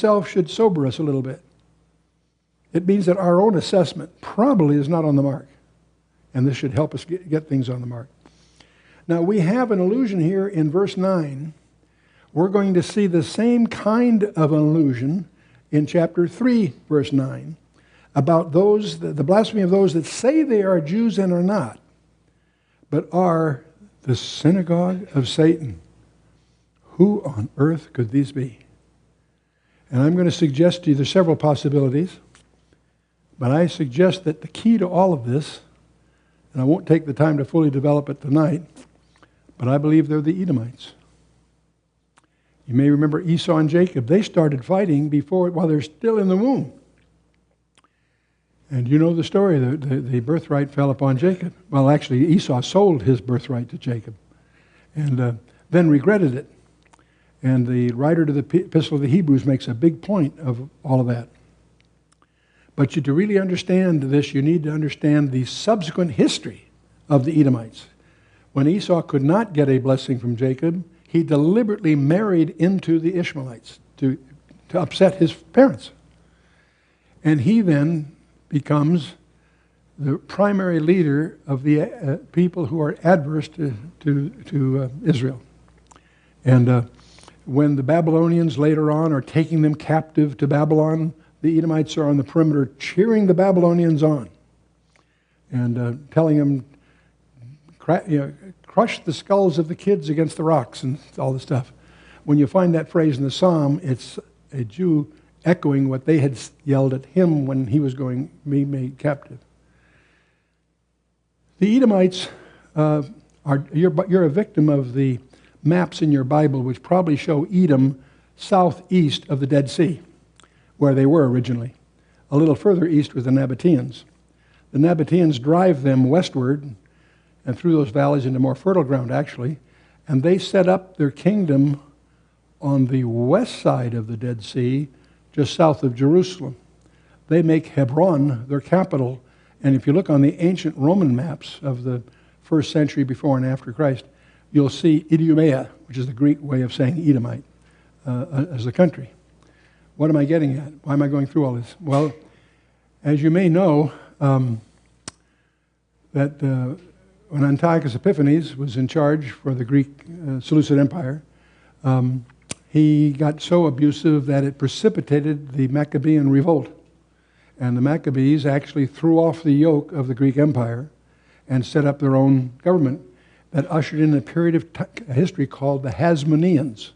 itself should sober us a little bit. It means that our own assessment probably is not on the mark. And this should help us get things on the mark. Now, we have an allusion here in verse 9. We're going to see the same kind of an allusion in chapter 3, verse 9, about those, the blasphemy of those that say they are Jews and are not, but are the synagogue of Satan. Who on earth could these be? And I'm going to suggest to you there's several possibilities, but I suggest that the key to all of this, and I won't take the time to fully develop it tonight, but I believe they're the Edomites. You may remember Esau and Jacob. They started fighting while they're still in the womb. And you know the story. The birthright fell upon Jacob. Well, actually, Esau sold his birthright to Jacob and then regretted it. And the writer to the Epistle of the Hebrews makes a big point of all of that. But to really understand this, you need to understand the subsequent history of the Edomites. When Esau could not get a blessing from Jacob, he deliberately married into the Ishmaelites to upset his parents. And he then becomes the primary leader of the people who are adverse to Israel. And when the Babylonians later on are taking them captive to Babylon, the Edomites are on the perimeter cheering the Babylonians on and telling them, crush the skulls of the kids against the rocks and all this stuff. When you find that phrase in the Psalm, it's a Jew echoing what they had yelled at him when he was being made captive. The Edomites you're a victim of the maps in your Bible, which probably show Edom southeast of the Dead Sea, where they were originally. A little further east was the Nabateans. The Nabateans drive them westward and through those valleys into more fertile ground, actually, and they set up their kingdom on the west side of the Dead Sea, just south of Jerusalem. They make Hebron their capital, and if you look on the ancient Roman maps of the first century before and after Christ, you'll see Idumea, which is the Greek way of saying Edomite, as a country. What am I getting at? Why am I going through all this? Well, as you may know, that when Antiochus Epiphanes was in charge for the Greek Seleucid Empire, he got so abusive that it precipitated the Maccabean revolt. And the Maccabees actually threw off the yoke of the Greek Empire and set up their own government that ushered in a period of history called the Hasmoneans,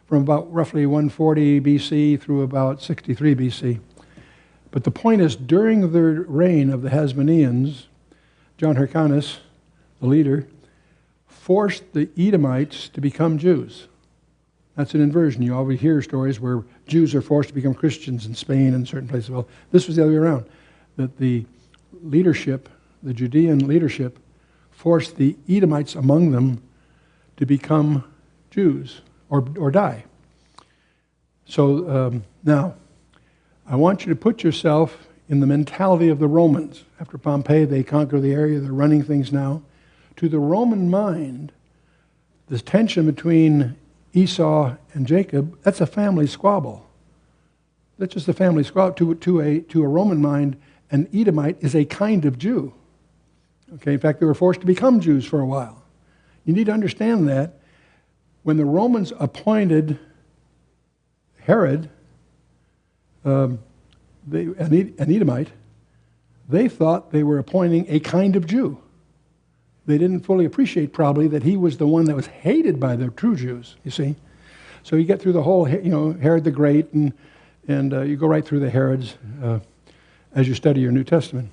from about roughly 140 BC through about 63 BC. But the point is, during the reign of the Hasmoneans, John Hyrcanus, the leader, forced the Edomites to become Jews. That's an inversion. You always hear stories where Jews are forced to become Christians in Spain and certain places. Well, this was the other way around, that the leadership, the Judean leadership, forced the Edomites among them to become Jews or die. So now, I want you to put yourself in the mentality of the Romans. After Pompey, they conquer the area, they're running things now. To the Roman mind, this tension between Esau and Jacob, that's a family squabble. That's just a family squabble. To a Roman mind, an Edomite is a kind of Jew. Okay, in fact, they were forced to become Jews for a while. You need to understand that when the Romans appointed Herod, an Edomite, they thought they were appointing a kind of Jew. They didn't fully appreciate probably that he was the one that was hated by the true Jews, you see. So you get through the whole, Herod the Great, and you go right through the Herods as you study your New Testament.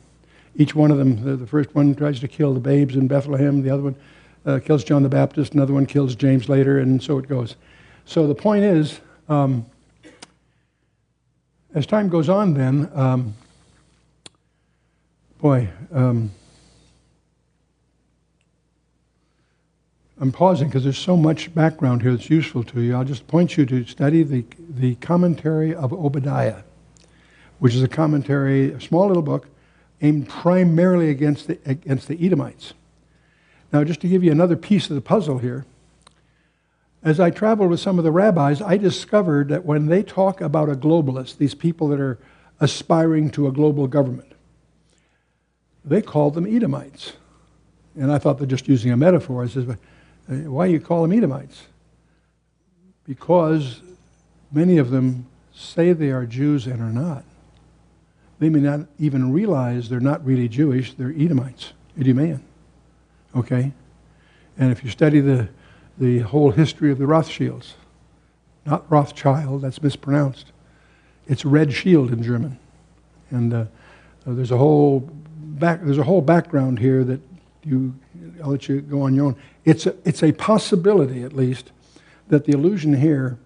Each one of them, the first one tries to kill the babes in Bethlehem, the other one kills John the Baptist, another one kills James later, and so it goes. So the point is, as time goes on then, I'm pausing because there's so much background here that's useful to you. I'll just point you to study the commentary of Obadiah, which is a commentary, a small little book, aimed primarily against the Edomites. Now, just to give you another piece of the puzzle here, As I traveled with some of the rabbis, I discovered that when they talk about a globalist, these people that are aspiring to a global government, they call them Edomites. And I thought they're just using a metaphor. I said, why do you call them Edomites? Because many of them say they are Jews and are not. They may not even realize they're not really Jewish, they're Edomites, Idumean. Okay? And if you study the whole history of the Rothschilds, not Rothschild, that's mispronounced. It's Red Shield in German. And there's a whole background here that I'll let you go on your own. It's a possibility, at least, that the allusion here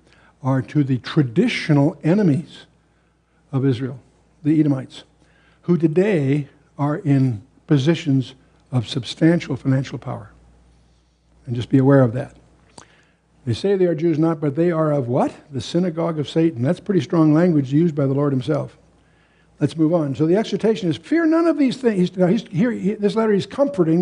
are to the traditional enemies of Israel, the Edomites, who today are in positions of substantial financial power. And just be aware of that. They say they are Jews not, but they are of what? The synagogue of Satan. That's pretty strong language used by the Lord himself. Let's move on. So the exhortation is, fear none of these things. Now this letter, he's comforting